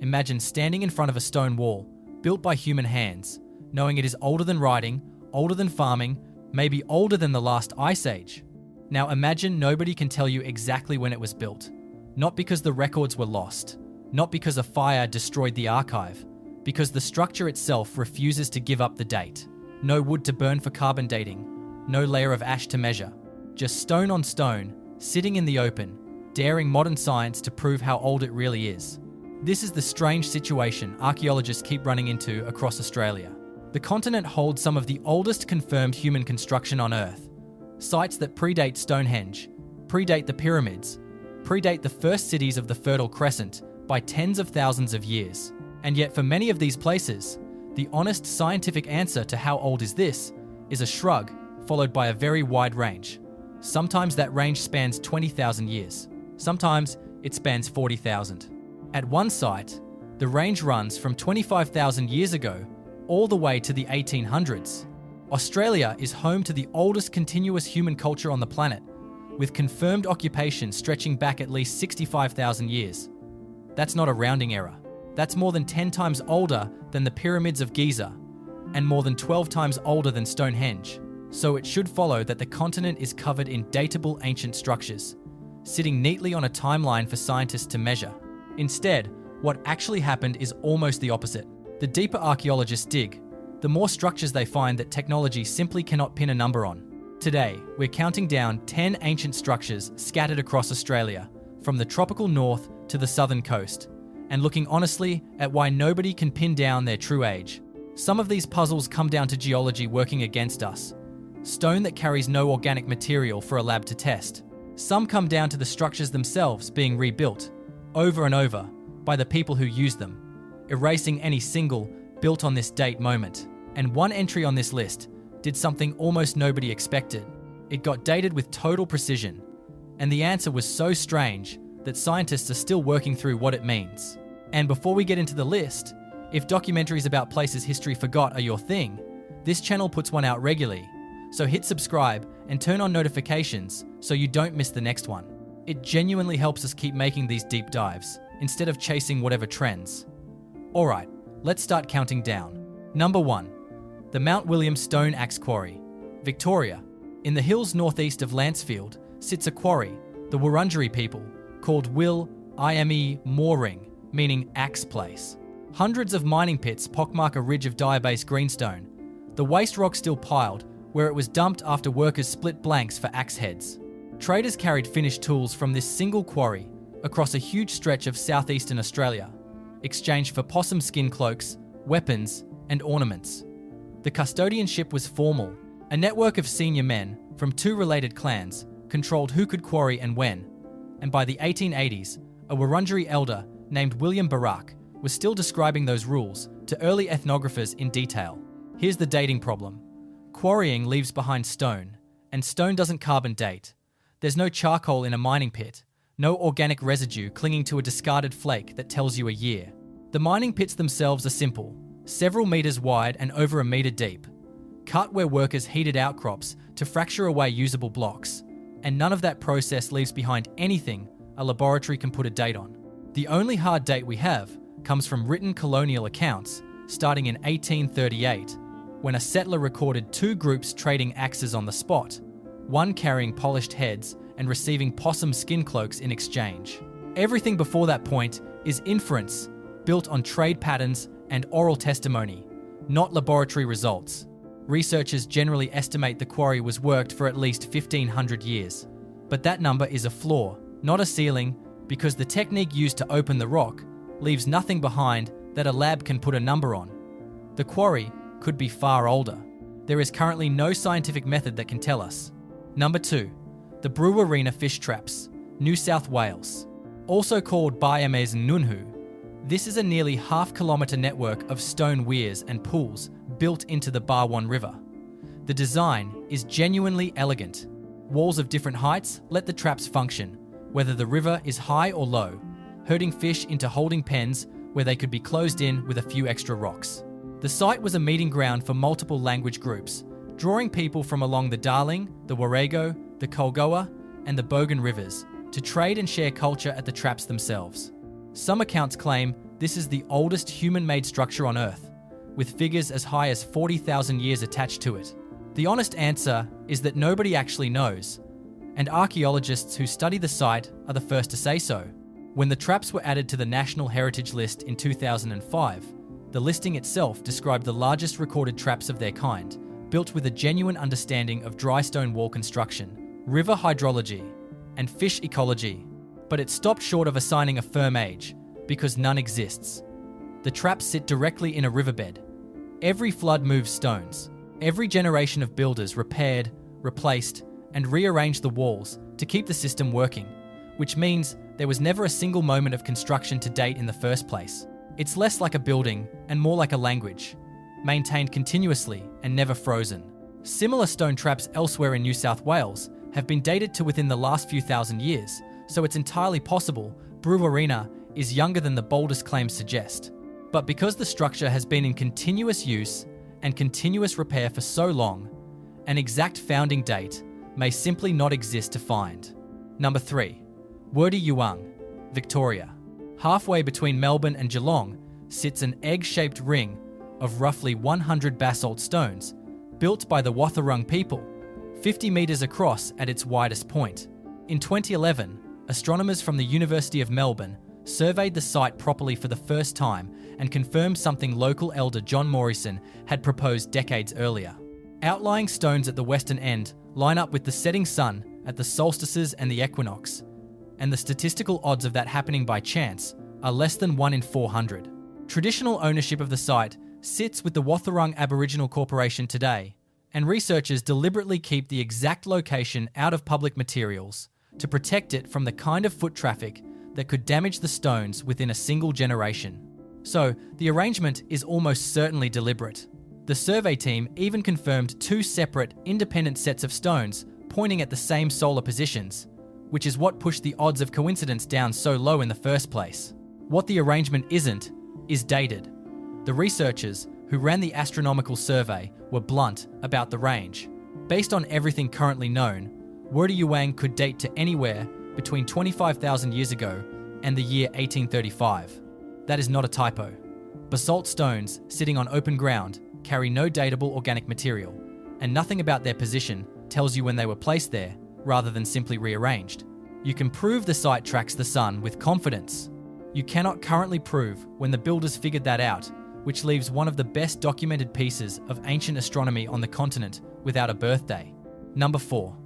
Imagine standing in front of a stone wall, built by human hands, knowing it is older than writing, older than farming, maybe older than the last ice age. Now imagine nobody can tell you exactly when it was built. Not because the records were lost, not because a fire destroyed the archive, because the structure itself refuses to give up the date. No wood to burn for carbon dating, no layer of ash to measure. Just stone on stone, sitting in the open, daring modern science to prove how old it really is. This is the strange situation archaeologists keep running into across Australia. The continent holds some of the oldest confirmed human construction on Earth. Sites that predate Stonehenge, predate the pyramids, predate the first cities of the Fertile Crescent by tens of thousands of years. And yet for many of these places, the honest scientific answer to how old is this is a shrug followed by a very wide range. Sometimes that range spans 20,000 years. Sometimes it spans 40,000. At one site, the range runs from 25,000 years ago all the way to the 1800s. Australia is home to the oldest continuous human culture on the planet, with confirmed occupation stretching back at least 65,000 years. That's not a rounding error. That's more than 10 times older than the pyramids of Giza, and more than 12 times older than Stonehenge. So it should follow that the continent is covered in datable ancient structures, sitting neatly on a timeline for scientists to measure. Instead, what actually happened is almost the opposite. The deeper archaeologists dig, the more structures they find that technology simply cannot pin a number on. Today, we're counting down 10 ancient structures scattered across Australia, from the tropical north to the southern coast, and looking honestly at why nobody can pin down their true age. Some of these puzzles come down to geology working against us, stone that carries no organic material for a lab to test. Some come down to the structures themselves being rebuilt, over and over, by the people who used them, erasing any single built on this date moment. And one entry on this list did something almost nobody expected. It got dated with total precision, and the answer was so strange that scientists are still working through what it means. And before we get into the list, if documentaries about places history forgot are your thing, this channel puts one out regularly, so hit subscribe and turn on notifications so you don't miss the next one. It genuinely helps us keep making these deep dives, instead of chasing whatever trends. Alright, let's start counting down. Number 1. The Mount William Stone Axe Quarry, Victoria. In the hills northeast of Lancefield sits a quarry, the Wurundjeri people, called Wil Ime Mooring, meaning axe place. Hundreds of mining pits pockmark a ridge of diabase greenstone, the waste rock still piled where it was dumped after workers split blanks for axe heads. Traders carried finished tools from this single quarry across a huge stretch of southeastern Australia, exchanged for possum skin cloaks, weapons, and ornaments. The custodianship was formal. A network of senior men from 2 related clans controlled who could quarry and when, and by the 1880s, a Wurundjeri elder named William Barak was still describing those rules to early ethnographers in detail. Here's the dating problem. Quarrying leaves behind stone, and stone doesn't carbon date. There's no charcoal in a mining pit, no organic residue clinging to a discarded flake that tells you a year. The mining pits themselves are simple, several meters wide and over a meter deep, cut where workers heated outcrops to fracture away usable blocks, and none of that process leaves behind anything a laboratory can put a date on. The only hard date we have comes from written colonial accounts starting in 1838, when a settler recorded 2 groups trading axes on the spot, one carrying polished heads and receiving possum skin cloaks in exchange. Everything before that point is inference, built on trade patterns and oral testimony, not laboratory results. Researchers generally estimate the quarry was worked for at least 1,500 years. But that number is a flaw, not a ceiling, because the technique used to open the rock leaves nothing behind that a lab can put a number on. The quarry could be far older. There is currently no scientific method that can tell us. Number 2. The Brewarrina fish traps, New South Wales. Also called Baiames Nunhu, this is a nearly half-kilometre network of stone weirs and pools built into the Barwon River. The design is genuinely elegant. Walls of different heights let the traps function, whether the river is high or low, herding fish into holding pens where they could be closed in with a few extra rocks. The site was a meeting ground for multiple language groups, drawing people from along the Darling, the Warrego, the Colgoa, and the Bogan rivers to trade and share culture at the traps themselves. Some accounts claim this is the oldest human-made structure on Earth, with figures as high as 40,000 years attached to it. The honest answer is that nobody actually knows, and archaeologists who study the site are the first to say so. When the traps were added to the National Heritage List in 2005, the listing itself described the largest recorded traps of their kind, built with a genuine understanding of dry stone wall construction, river hydrology, and fish ecology. But it stopped short of assigning a firm age, because none exists. The traps sit directly in a riverbed. Every flood moves stones. Every generation of builders repaired, replaced, and rearranged the walls to keep the system working, which means there was never a single moment of construction to date in the first place. It's less like a building and more like a language, maintained continuously and never frozen. Similar stone traps elsewhere in New South Wales have been dated to within the last few thousand years, so it's entirely possible Brewarrina is younger than the boldest claims suggest. But because the structure has been in continuous use and continuous repair for so long, an exact founding date may simply not exist to find. Number 3. Wurdi Youang, Victoria. Halfway between Melbourne and Geelong sits an egg-shaped ring of roughly 100 basalt stones, built by the Wathaurong people, 50 metres across at its widest point. In 2011, astronomers from the University of Melbourne surveyed the site properly for the first time and confirmed something local elder John Morrison had proposed decades earlier. Outlying stones at the western end line up with the setting sun at the solstices and the equinox, and the statistical odds of that happening by chance are less than 1 in 400. Traditional ownership of the site sits with the Wathaurong Aboriginal Corporation today, and researchers deliberately keep the exact location out of public materials to protect it from the kind of foot traffic that could damage the stones within a single generation. So, the arrangement is almost certainly deliberate. The survey team even confirmed 2 separate, independent sets of stones pointing at the same solar positions, which is what pushed the odds of coincidence down so low in the first place. What the arrangement isn't, is dated. The researchers who ran the astronomical survey were blunt about the range. Based on everything currently known, Wurdi Youang could date to anywhere between 25,000 years ago and the year 1835. That is not a typo. Basalt stones sitting on open ground carry no datable organic material, and nothing about their position tells you when they were placed there, rather than simply rearranged. You can prove the site tracks the sun with confidence. You cannot currently prove when the builders figured that out, which leaves one of the best documented pieces of ancient astronomy on the continent without a birthday. Number 4.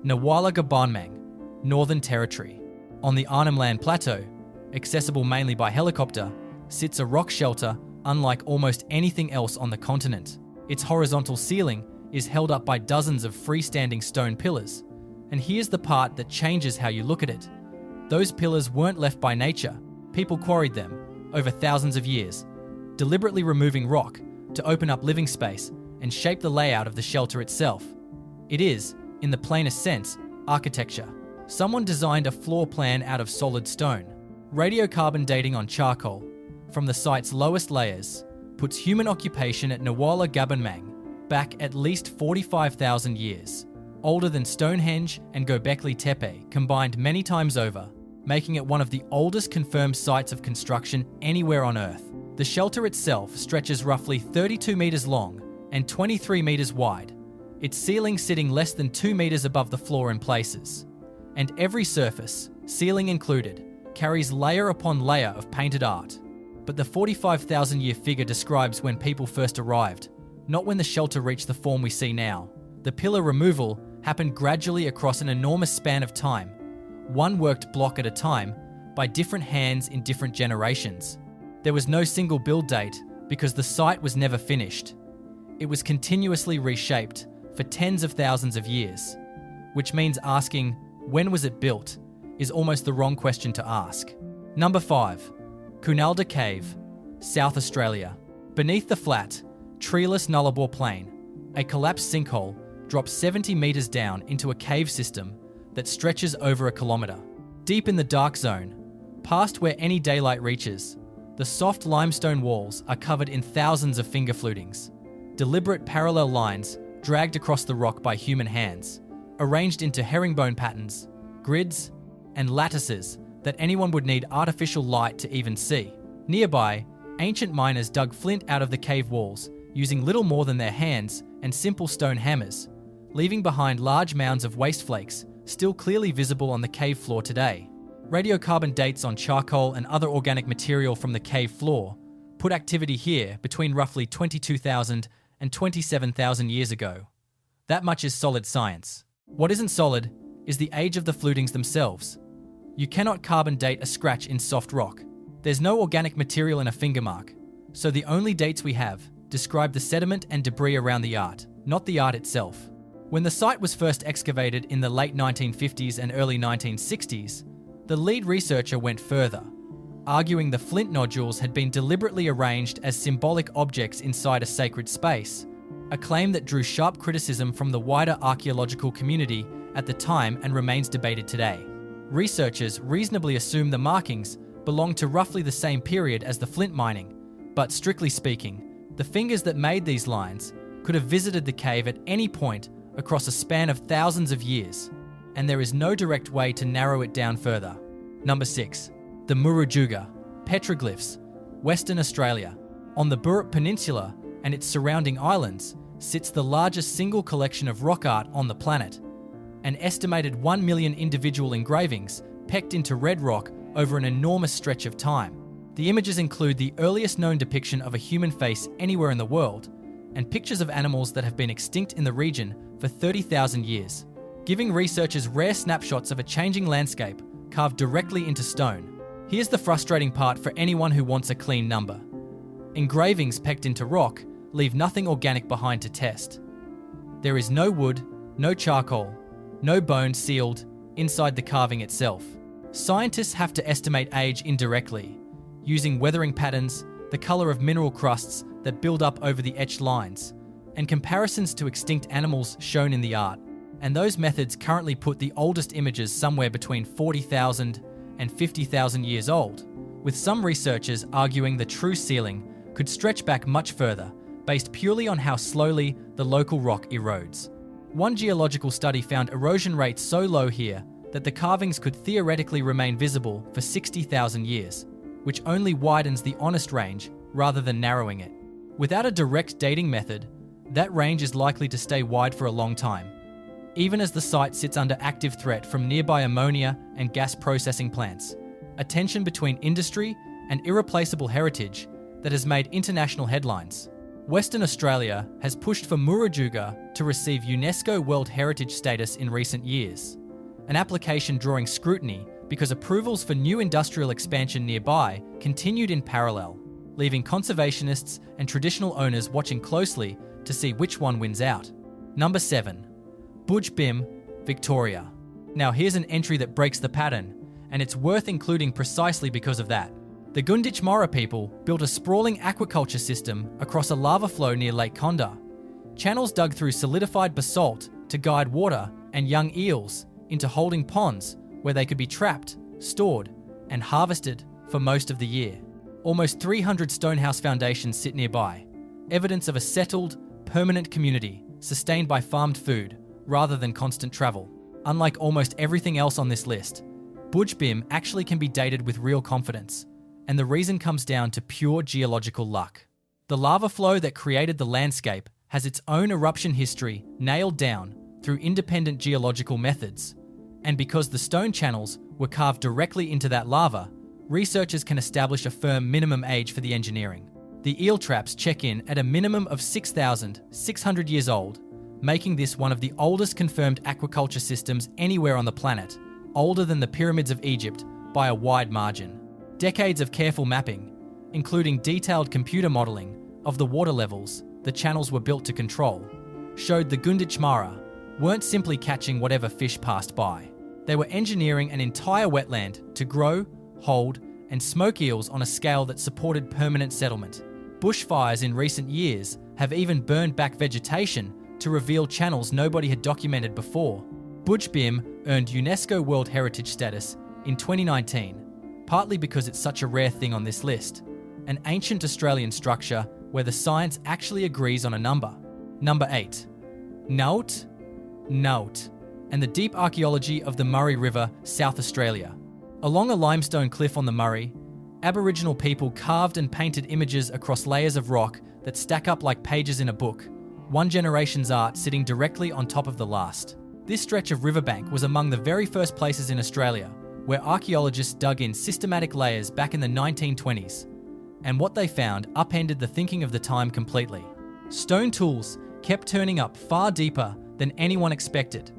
Nawarla Gabarnmang, Northern Territory. On the Arnhem Land Plateau, accessible mainly by helicopter, sits a rock shelter unlike almost anything else on the continent. Its horizontal ceiling is held up by dozens of freestanding stone pillars. And here's the part that changes how you look at it. Those pillars weren't left by nature. People quarried them over thousands of years, deliberately removing rock to open up living space and shape the layout of the shelter itself. It is, in the plainest sense, architecture. Someone designed a floor plan out of solid stone. Radiocarbon dating on charcoal from the site's lowest layers puts human occupation at Nawarla Gabarnmang back at least 45,000 years, older than Stonehenge and Göbekli Tepe combined many times over, making it one of the oldest confirmed sites of construction anywhere on Earth. The shelter itself stretches roughly 32 metres long and 23 metres wide, its ceiling sitting less than 2 metres above the floor in places. And every surface, ceiling included, carries layer upon layer of painted art. But the 45,000-year figure describes when people first arrived, not when the shelter reached the form we see now. The pillar removal happened gradually across an enormous span of time, one worked block at a time, by different hands in different generations. There was no single build date because the site was never finished. It was continuously reshaped for tens of thousands of years, which means asking, when was it built, is almost the wrong question to ask. Number 5. Koonalda Cave, South Australia. Beneath the flat, treeless Nullarbor Plain, a collapsed sinkhole drops 70 metres down into a cave system that stretches over a kilometre. Deep in the dark zone, past where any daylight reaches, the soft limestone walls are covered in thousands of finger flutings, deliberate parallel lines dragged across the rock by human hands, arranged into herringbone patterns, grids, and lattices that anyone would need artificial light to even see. Nearby, ancient miners dug flint out of the cave walls, using little more than their hands and simple stone hammers, leaving behind large mounds of waste flakes, still clearly visible on the cave floor today. Radiocarbon dates on charcoal and other organic material from the cave floor put activity here between roughly 22,000 and 27,000 years ago. That much is solid science. What isn't solid is the age of the flutings themselves. You cannot carbon date a scratch in soft rock. There's no organic material in a finger mark, so the only dates we have describe the sediment and debris around the art, not the art itself. When the site was first excavated in the late 1950s and early 1960s, the lead researcher went further, arguing the flint nodules had been deliberately arranged as symbolic objects inside a sacred space, a claim that drew sharp criticism from the wider archaeological community at the time and remains debated today. Researchers reasonably assume the markings belong to roughly the same period as the flint mining, but strictly speaking, the fingers that made these lines could have visited the cave at any point across a span of thousands of years, and there is no direct way to narrow it down further. Number 6. The Murujuga, petroglyphs, Western Australia. On the Burrup Peninsula and its surrounding islands sits the largest single collection of rock art on the planet. An estimated 1 million individual engravings pecked into red rock over an enormous stretch of time. The images include the earliest known depiction of a human face anywhere in the world, and pictures of animals that have been extinct in the region for 30,000 years, giving researchers rare snapshots of a changing landscape carved directly into stone. Here's the frustrating part for anyone who wants a clean number. Engravings pecked into rock leave nothing organic behind to test. There is no wood, no charcoal, no bone sealed inside the carving itself. Scientists have to estimate age indirectly, using weathering patterns, the color of mineral crusts that build up over the etched lines, and comparisons to extinct animals shown in the art. And those methods currently put the oldest images somewhere between 40,000 and 50,000 years old, with some researchers arguing the true ceiling could stretch back much further, based purely on how slowly the local rock erodes. One geological study found erosion rates so low here that the carvings could theoretically remain visible for 60,000 years, which only widens the honest range rather than narrowing it. Without a direct dating method, that range is likely to stay wide for a long time, even as the site sits under active threat from nearby ammonia and gas processing plants, a tension between industry and irreplaceable heritage that has made international headlines. Western Australia has pushed for Murujuga to receive UNESCO World Heritage status in recent years, an application drawing scrutiny because approvals for new industrial expansion nearby continued in parallel, leaving conservationists and traditional owners watching closely to see which one wins out. Number 7. Budj Bim, Victoria. Now here's an entry that breaks the pattern, and it's worth including precisely because of that. The Gunditjmara people built a sprawling aquaculture system across a lava flow near Lake Condah. Channels dug through solidified basalt to guide water and young eels into holding ponds where they could be trapped, stored, and harvested for most of the year. Almost 300 stonehouse foundations sit nearby, evidence of a settled, permanent community sustained by farmed food rather than constant travel. Unlike almost everything else on this list, Budj Bim actually can be dated with real confidence, and the reason comes down to pure geological luck. The lava flow that created the landscape has its own eruption history nailed down through independent geological methods, and because the stone channels were carved directly into that lava, researchers can establish a firm minimum age for the engineering. The eel traps check in at a minimum of 6,600 years old, making this one of the oldest confirmed aquaculture systems anywhere on the planet, older than the pyramids of Egypt by a wide margin. Decades of careful mapping, including detailed computer modelling of the water levels the channels were built to control, showed the Gunditjmara weren't simply catching whatever fish passed by. They were engineering an entire wetland to grow, hold, and smoke eels on a scale that supported permanent settlement. Bushfires in recent years have even burned back vegetation to reveal channels nobody had documented before. Budj Bim earned UNESCO World Heritage status in 2019, partly because it's such a rare thing on this list, an ancient Australian structure where the science actually agrees on a number. Number 8. Ngaut Ngaut, and the deep archaeology of the Murray River, South Australia. Along a limestone cliff on the Murray, Aboriginal people carved and painted images across layers of rock that stack up like pages in a book, one generation's art sitting directly on top of the last. This stretch of riverbank was among the very first places in Australia where archaeologists dug in systematic layers back in the 1920s, and what they found upended the thinking of the time completely. Stone tools kept turning up far deeper than anyone expected,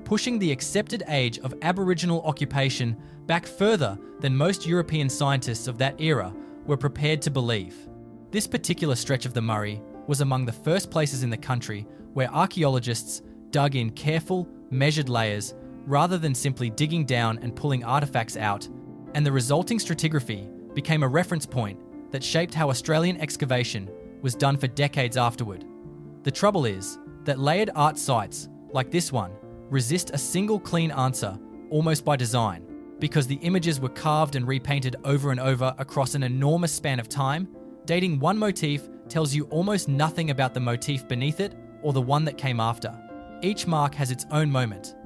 pushing the accepted age of Aboriginal occupation back further than most European scientists of that era were prepared to believe. This particular stretch of the Murray was among the first places in the country where archaeologists dug in careful, measured layers rather than simply digging down and pulling artifacts out, and the resulting stratigraphy became a reference point that shaped how Australian excavation was done for decades afterward. The trouble is that layered art sites, like this one, resist a single clean answer almost by design, because the images were carved and repainted over and over across an enormous span of time. Dating one motif tells you almost nothing about the motif beneath it or the one that came after. Each mark has its own moment,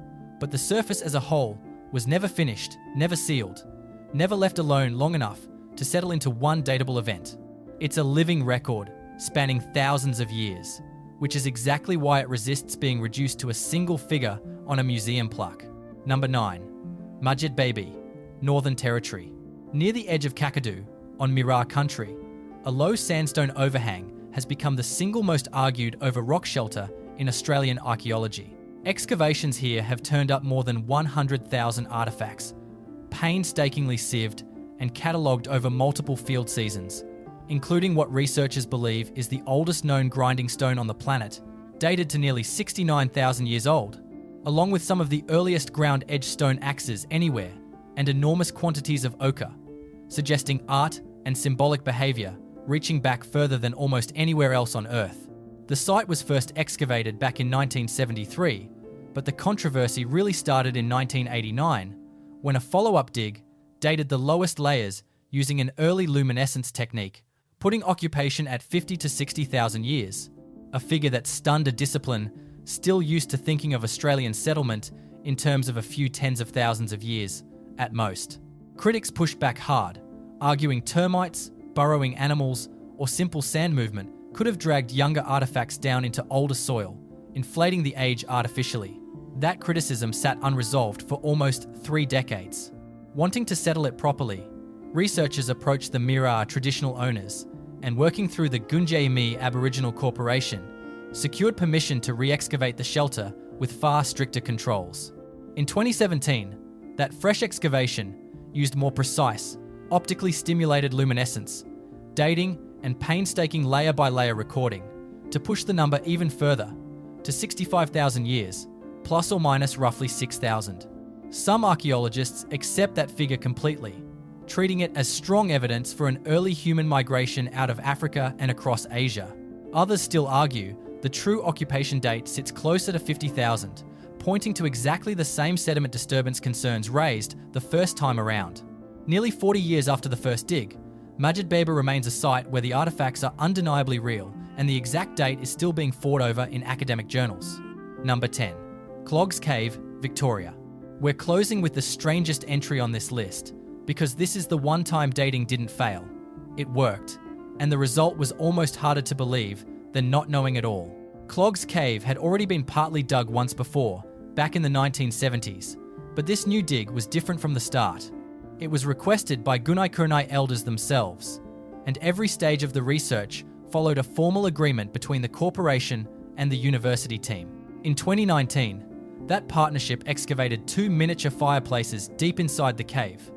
but the surface as a whole was never finished, never sealed, never left alone long enough to settle into one datable event. It's a living record spanning thousands of years, which is exactly why it resists being reduced to a single figure on a museum plaque. Number 9. Madjedbebe, Northern Territory. Near the edge of Kakadu, on Mirarr country, a low sandstone overhang has become the single most argued over rock shelter in Australian archaeology. Excavations here have turned up more than 100,000 artifacts, painstakingly sieved and catalogued over multiple field seasons, including what researchers believe is the oldest known grinding stone on the planet, dated to nearly 69,000 years old, along with some of the earliest ground-edge stone axes anywhere, and enormous quantities of ochre, suggesting art and symbolic behaviour reaching back further than almost anywhere else on Earth. The site was first excavated back in 1973, but the controversy really started in 1989, when a follow-up dig dated the lowest layers using an early luminescence technique, putting occupation at 50 to 60,000 years, a figure that stunned a discipline still used to thinking of Australian settlement in terms of a few tens of thousands of years, at most. Critics pushed back hard, arguing termites, burrowing animals, or simple sand movement could have dragged younger artifacts down into older soil, inflating the age artificially. That criticism sat unresolved for almost 3 decades. Wanting to settle it properly, researchers approached the Mirarr traditional owners and, working through the Gunjaymi Aboriginal Corporation, secured permission to re-excavate the shelter with far stricter controls. In 2017, that fresh excavation used more precise, optically stimulated luminescence, dating and painstaking layer-by-layer recording to push the number even further, to 65,000 years, plus or minus roughly 6,000. Some archaeologists accept that figure completely, treating it as strong evidence for an early human migration out of Africa and across Asia. Others still argue the true occupation date sits closer to 50,000, pointing to exactly the same sediment disturbance concerns raised the first time around. Nearly 40 years after the first dig, Madjedbebe remains a site where the artifacts are undeniably real, and the exact date is still being fought over in academic journals. Number 10. Cloggs Cave, Victoria. We're closing with the strangest entry on this list, because this is the one time dating didn't fail. It worked, and the result was almost harder to believe than not knowing at all. Cloggs Cave had already been partly dug once before, back in the 1970s, but this new dig was different from the start. It was requested by Gunai Kurnai elders themselves, and every stage of the research followed a formal agreement between the corporation and the university team. In 2019, that partnership excavated 2 miniature fireplaces deep inside the cave,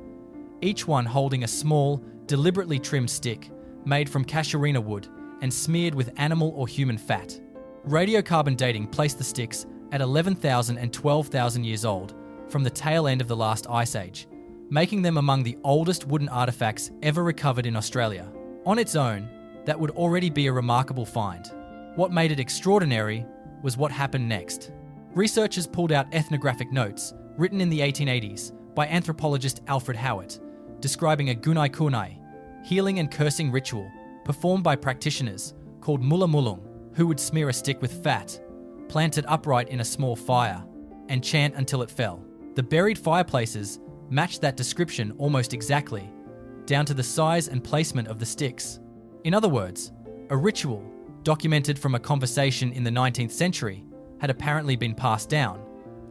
each one holding a small, deliberately trimmed stick made from casuarina wood and smeared with animal or human fat. Radiocarbon dating placed the sticks at 11,000 and 12,000 years old from the tail end of the last ice age, making them among the oldest wooden artifacts ever recovered in Australia. On its own, that would already be a remarkable find. What made it extraordinary was what happened next. Researchers pulled out ethnographic notes written in the 1880s by anthropologist Alfred Howitt, describing a Gunai Kunai, healing and cursing ritual performed by practitioners called Mulla Mulung, who would smear a stick with fat, plant it upright in a small fire, and chant until it fell. The buried fireplaces matched that description almost exactly, down to the size and placement of the sticks. In other words, a ritual, documented from a conversation in the 19th century, had apparently been passed down,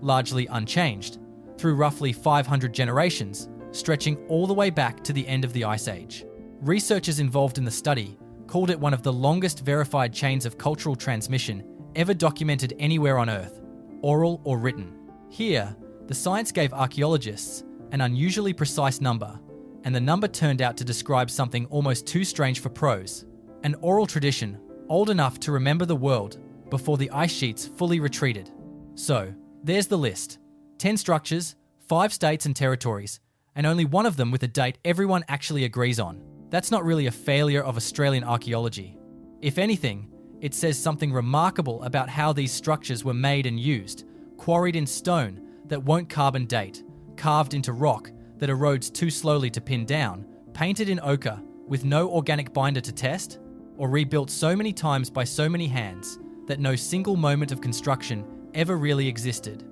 largely unchanged, through roughly 500 generations, stretching all the way back to the end of the Ice Age. Researchers involved in the study called it one of the longest verified chains of cultural transmission ever documented anywhere on Earth, oral or written. Here, the science gave archaeologists an unusually precise number, and the number turned out to describe something almost too strange for prose: an oral tradition old enough to remember the world before the ice sheets fully retreated. So, there's the list. 10 structures, 5 states and territories, and only one of them with a date everyone actually agrees on. That's not really a failure of Australian archaeology. If anything, it says something remarkable about how these structures were made and used, quarried in stone that won't carbon date, carved into rock that erodes too slowly to pin down, painted in ochre with no organic binder to test, or rebuilt so many times by so many hands that no single moment of construction ever really existed.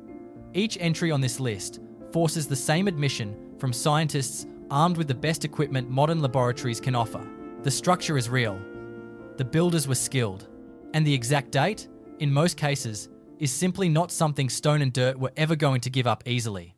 Each entry on this list forces the same admission from scientists armed with the best equipment modern laboratories can offer. The structure is real. The builders were skilled. And the exact date, in most cases, is simply not something stone and dirt were ever going to give up easily.